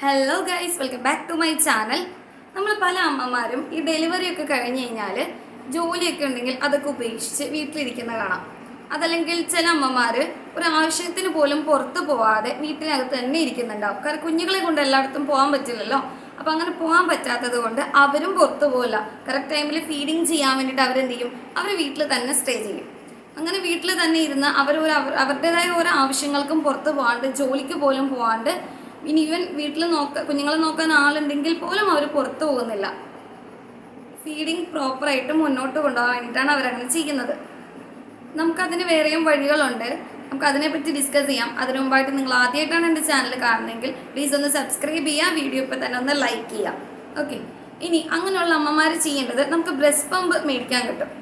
Hello guys, welcome back to my channel. നമ്മൾ പല അമ്മമാരും ഈ ഡെലിവറി ഒക്കെ കഴിഞ്ഞ് കഴിഞ്ഞാൽ ജോലിയൊക്കെ ഉണ്ടെങ്കിൽ അതൊക്കെ ഉപേക്ഷിച്ച് വീട്ടിലിരിക്കുന്ന കാണാം. അതല്ലെങ്കിൽ ചില അമ്മമാർ ഒരു ആവശ്യത്തിന് പോലും പുറത്ത് പോവാതെ വീട്ടിനകത്ത് തന്നെ ഇരിക്കുന്നുണ്ടാവും. കാരണം കുഞ്ഞുങ്ങളെ കൊണ്ട് എല്ലായിടത്തും പോകാൻ പറ്റില്ലല്ലോ. അപ്പോൾ അങ്ങനെ പോകാൻ പറ്റാത്തത് കൊണ്ട് അവരും പുറത്ത് പോകില്ല. കറക്റ്റ് ടൈമിൽ ഫീഡിങ് ചെയ്യാൻ വേണ്ടിയിട്ട് അവരെന്ത് ചെയ്യും? അവർ വീട്ടിൽ തന്നെ സ്റ്റേ ചെയ്യും. അങ്ങനെ വീട്ടിൽ തന്നെ ഇരുന്ന് അവരുടേതായ ഓരോ ആവശ്യങ്ങൾക്കും പുറത്ത് പോകാണ്ട്, ജോലിക്ക് പോലും പോകാണ്ട്, ഇനി ഈവൻ വീട്ടിൽ കുഞ്ഞുങ്ങളെ നോക്കാൻ ആളുണ്ടെങ്കിൽ പോലും അവർ പുറത്തു പോകുന്നില്ല. ഫീഡിങ് പ്രോപ്പറായിട്ട് മുന്നോട്ട് കൊണ്ടുപോകാൻ വേണ്ടിയിട്ടാണ് അവരങ്ങനെ ചെയ്യുന്നത്. നമുക്കതിന് വേറെയും വഴികളുണ്ട്. നമുക്കതിനെപ്പറ്റി ഡിസ്കസ് ചെയ്യാം. അതിനു മുമ്പായിട്ട് നിങ്ങൾ ആദ്യമായിട്ടാണ് എൻ്റെ ചാനൽ കാണുന്നതെങ്കിൽ പ്ലീസ് ഒന്ന് സബ്സ്ക്രൈബ് ചെയ്യുക, വീഡിയോ ഇപ്പോൾ തന്നെ ഒന്ന് ലൈക്ക് ചെയ്യുക. ഓക്കെ, ഇനി അങ്ങനെയുള്ള അമ്മമാർ ചെയ്യേണ്ടത്, നമുക്ക് ബ്രസ്റ്റ് പമ്പ് മേടിക്കാൻ കിട്ടും.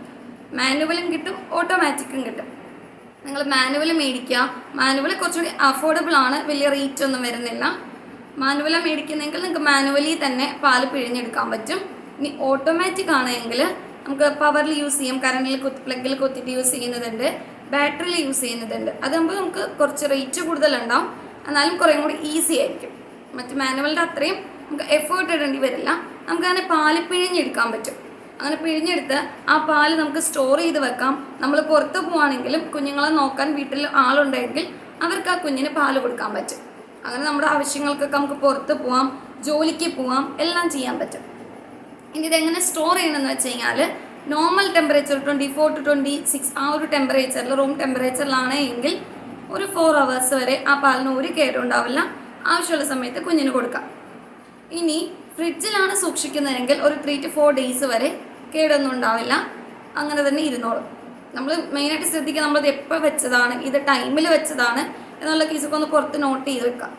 മാനുവലും കിട്ടും, ഓട്ടോമാറ്റിക്കും കിട്ടും. നിങ്ങൾ മാനുവൽ മേടിക്കുക. മാനുവൽ കുറച്ചുകൂടി അഫോർഡബിൾ ആണ്, വലിയ റേറ്റ് ഒന്നും വരുന്നില്ല. മാനുവലാണ് മേടിക്കുന്നതെങ്കിൽ നിങ്ങൾക്ക് മാനുവലി തന്നെ പാല് പിഴിഞ്ഞെടുക്കാൻ പറ്റും. ഇനി ഓട്ടോമാറ്റിക് ആണെങ്കിൽ നമുക്ക് പവറിൽ യൂസ് ചെയ്യാം, കറണ്ടിൽ പ്ലഗിൽ കുത്തിയിട്ട് യൂസ് ചെയ്യുന്നതുണ്ട്, ബാറ്ററിയിൽ യൂസ് ചെയ്യുന്നതുണ്ട്. അതാകുമ്പോൾ നമുക്ക് കുറച്ച് റേറ്റ് കൂടുതലുണ്ടാവും, എന്നാലും കുറേ കൂടി ഈസി ആയിരിക്കും. മറ്റ് മാനുവലിൻ്റെ അത്രയും നമുക്ക് എഫേർട്ട് ഇടേണ്ടി വരില്ല. നമുക്കങ്ങനെ പാല് പിഴിഞ്ഞെടുക്കാൻ പറ്റും. അങ്ങനെ പിഴിഞ്ഞെടുത്ത് ആ പാല് നമുക്ക് സ്റ്റോർ ചെയ്ത് വെക്കാം. നമ്മൾ പുറത്ത് പോവുകയാണെങ്കിലും കുഞ്ഞുങ്ങളെ നോക്കാൻ വീട്ടിൽ ആളുണ്ടെങ്കിൽ അവർക്ക് ആ കുഞ്ഞിന് പാല് കൊടുക്കാൻ പറ്റും. അങ്ങനെ നമ്മുടെ ആവശ്യങ്ങൾക്കൊക്കെ നമുക്ക് പുറത്ത് പോവാം, ജോലിക്ക് പോവാം, എല്ലാം ചെയ്യാൻ പറ്റും. ഇനി ഇതെങ്ങനെ സ്റ്റോർ ചെയ്യണമെന്ന് വെച്ച് കഴിഞ്ഞാൽ, നോർമൽ ടെമ്പറേച്ചർ 24 to 26 ആ ഒരു ടെമ്പറേച്ചറിൽ, റൂം ടെമ്പറേച്ചറിലാണ് എങ്കിൽ ഒരു 4 hours വരെ ആ പാലിന് ഒരു കേടും ഉണ്ടാവില്ല. ആവശ്യമുള്ള സമയത്ത് കുഞ്ഞിന് കൊടുക്കാം. ഇനി ഫ്രിഡ്ജിലാണ് സൂക്ഷിക്കുന്നതെങ്കിൽ ഒരു 3 to 4 days വരെ കേടൊന്നും ഉണ്ടാവില്ല, അങ്ങനെ തന്നെ ഇരുന്നോളും. നമ്മൾ മെയിനായിട്ട് ശ്രദ്ധിക്കുക, നമ്മളത് എപ്പോൾ വെച്ചതാണ്, ഇത് ടൈമിൽ വെച്ചതാണ് എന്നുള്ള കേസൊക്കെ ഒന്ന് പുറത്ത് നോട്ട് ചെയ്ത് വെക്കാം.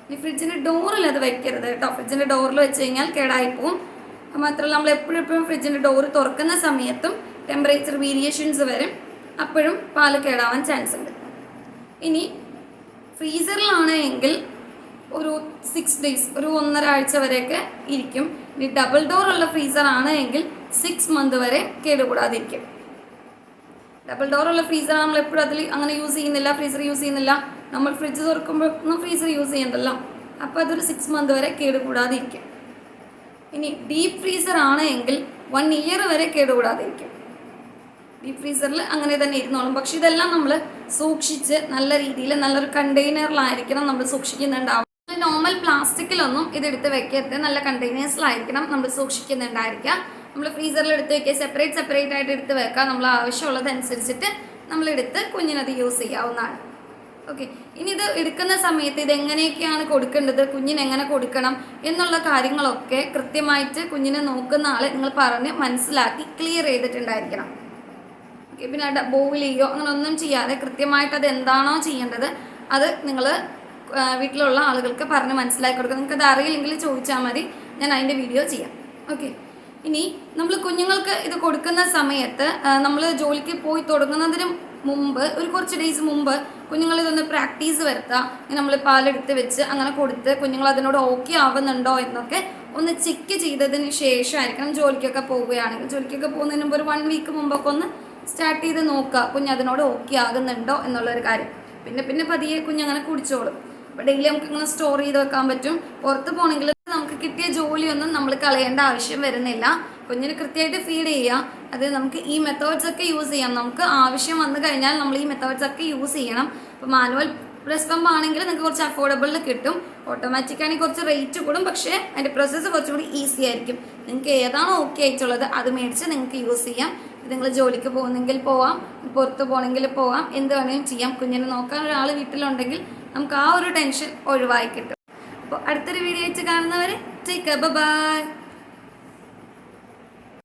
ഇനി ഫ്രിഡ്ജിൻ്റെ ഡോറിൽ അത് വെക്കരുത് കേട്ടോ. ഫ്രിഡ്ജിൻ്റെ ഡോറിൽ വെച്ച് കഴിഞ്ഞാൽ കേടായിപ്പോവും. മാത്രമല്ല, നമ്മൾ എപ്പോഴും ഫ്രിഡ്ജിൻ്റെ ഡോറ് തുറക്കുന്ന സമയത്തും ടെമ്പറേച്ചർ വേരിയേഷൻസ് വരും, അപ്പോഴും പാല് കേടാവാൻ ചാൻസ് ഉണ്ട്. ഇനി ഫ്രീസറിലാണ് എങ്കിൽ ഒരു 6 days, ഒരു 1.5 ആഴ്ച വരെയൊക്കെ ഇരിക്കും. ഇനി ഡബിൾ ഡോറുള്ള ഫ്രീസറാണ് എങ്കിൽ 6 months വരെ കേടുകൂടാതിരിക്കും. ഡബിൾ ഡോറുള്ള ഫ്രീസർ നമ്മൾ എപ്പോഴും അതിൽ അങ്ങനെ യൂസ് ചെയ്യുന്നില്ല, ഫ്രീസർ യൂസ് ചെയ്യുന്നില്ല. നമ്മൾ ഫ്രിഡ്ജ് തുറക്കുമ്പോൾ ഒന്നും ഫ്രീസർ യൂസ് ചെയ്യണ്ടല്ലോ, അപ്പോൾ അതൊരു 6 months വരെ കേടുകൂടാതിരിക്കും. ഇനി ഡീപ്പ് ഫ്രീസർ ആണ് എങ്കിൽ 1 year വരെ കേടുകൂടാതിരിക്കും. ഡീപ്പ് ഫ്രീസറിൽ അങ്ങനെ തന്നെ ഇരുന്നോളും. പക്ഷെ ഇതെല്ലാം നമ്മൾ സൂക്ഷിച്ച് നല്ല രീതിയിൽ നല്ലൊരു കണ്ടെയ്നറിലായിരിക്കണം നമ്മൾ സൂക്ഷിക്കുന്നുണ്ടാവും. നോർമൽ പ്ലാസ്റ്റിക്കിലൊന്നും ഇതെടുത്ത് വെക്കരുത്, നല്ല കണ്ടെയ്നേഴ്സിലായിരിക്കണം നമ്മൾ സൂക്ഷിക്കുന്നുണ്ടായിരിക്കുക. നമ്മൾ ഫ്രീസറിൽ എടുത്ത് വെക്കുക, സെപ്പറേറ്റ് ആയിട്ട് എടുത്ത് വെക്കുക. നമ്മൾ ആവശ്യമുള്ളതനുസരിച്ചിട്ട് നമ്മളെടുത്ത് കുഞ്ഞിനത് യൂസ് ചെയ്യാവുന്നതാണ്. ഓക്കെ, ഇനി ഇത് എടുക്കുന്ന സമയത്ത് ഇതെങ്ങനെയൊക്കെയാണ് കൊടുക്കേണ്ടത്, കുഞ്ഞിനെങ്ങനെ കൊടുക്കണം എന്നുള്ള കാര്യങ്ങളൊക്കെ കൃത്യമായിട്ട് കുഞ്ഞിനെ നോക്കുന്ന ആൾ നിങ്ങൾ പറഞ്ഞ് മനസ്സിലാക്കി ക്ലിയർ ചെയ്തിട്ടുണ്ടായിരിക്കണം. ഓക്കെ, പിന്നെ ബോയിൽ ചെയ്യുകയോ അങ്ങനെ ഒന്നും ചെയ്യാതെ കൃത്യമായിട്ട് അത് എന്താണോ ചെയ്യേണ്ടത് അത് നിങ്ങൾ വീട്ടിലുള്ള ആളുകൾക്ക് പറഞ്ഞ് മനസ്സിലാക്കി കൊടുക്കുക. നിങ്ങൾക്കത് അറിയില്ലെങ്കിൽ ചോദിച്ചാൽ മതി, ഞാൻ അതിൻ്റെ വീഡിയോ ചെയ്യാം. ഓക്കെ, ഇനി നമ്മൾ കുഞ്ഞുങ്ങൾക്ക് ഇത് കൊടുക്കുന്ന സമയത്ത് നമ്മൾ ജോലിക്ക് പോയി തുടങ്ങുന്നതിന് മുമ്പ് ഒരു കുറച്ച് ഡേയ്സ് മുമ്പ് കുഞ്ഞുങ്ങളിതൊന്ന് പ്രാക്ടീസ് വരുത്തുക. നമ്മൾ പാലെടുത്ത് വെച്ച് അങ്ങനെ കൊടുത്ത് കുഞ്ഞുങ്ങൾ അതിനോട് ഓക്കെ ആവുന്നുണ്ടോ എന്നൊക്കെ ഒന്ന് ചെക്ക് ചെയ്തതിന് ശേഷമായിരിക്കണം ജോലിക്കൊക്കെ പോവുകയാണെങ്കിൽ. ജോലിക്കൊക്കെ പോകുന്നതിന് മുമ്പ് ഒരു 1 week മുമ്പൊക്കെ ഒന്ന് സ്റ്റാർട്ട് ചെയ്ത് നോക്കുക കുഞ്ഞതിനോട് ഓക്കെ ആകുന്നുണ്ടോ എന്നുള്ളൊരു കാര്യം. പിന്നെ പതിയെ കുഞ്ഞങ്ങനെ കുടിച്ചോളും. അപ്പോൾ ഡെയിലി നമുക്ക് ഇങ്ങനെ സ്റ്റോർ ചെയ്ത് വെക്കാൻ പറ്റും. പുറത്ത് പോകണമെങ്കിൽ നമുക്ക് കിട്ടിയ ജോലിയൊന്നും നമ്മൾ കളയേണ്ട ആവശ്യം വരുന്നില്ല. കുഞ്ഞിന് കൃത്യമായിട്ട് ഫീഡ് ചെയ്യുക. അത് നമുക്ക് ഈ മെത്തേഡ്സ് ഒക്കെ യൂസ് ചെയ്യാം. നമുക്ക് ആവശ്യം വന്നു കഴിഞ്ഞാൽ നമ്മൾ ഈ മെത്തേഡ്സ് ഒക്കെ യൂസ് ചെയ്യണം. ഇപ്പോൾ മാനുവൽ ബ്രസ്റ്റ് പമ്പ് ആണെങ്കിൽ നിങ്ങൾക്ക് കുറച്ച് അഫോർഡബിളിൽ കിട്ടും. ഓട്ടോമാറ്റിക് ആണെങ്കിൽ കുറച്ച് റേറ്റ് കൂടും, പക്ഷേ അതിൻ്റെ പ്രോസസ്സ് കുറച്ചുകൂടി ഈസി ആയിരിക്കും. നിങ്ങൾക്ക് ഏതാണോ ഓക്കെ ആയിട്ടുള്ളത് അത് മേടിച്ച് നിങ്ങൾക്ക് യൂസ് ചെയ്യാം. നിങ്ങൾ ജോലിക്ക് പോകുന്നെങ്കിൽ പോവാം, പുറത്ത് പോകണമെങ്കിൽ പോവാം, എന്ത് വേണമെങ്കിലും ചെയ്യാം. കുഞ്ഞിനെ നോക്കാൻ ഒരാൾ വീട്ടിലുണ്ടെങ്കിൽ നമുക്ക് ആ ഒരു ടെൻഷൻ ഒഴിവായി കിട്ടും. അപ്പോൾ അടുത്തൊരു വീഡിയോ ആയിട്ട് കാണുന്നവരെ ടേക്ക് കെയർ, ബൈ.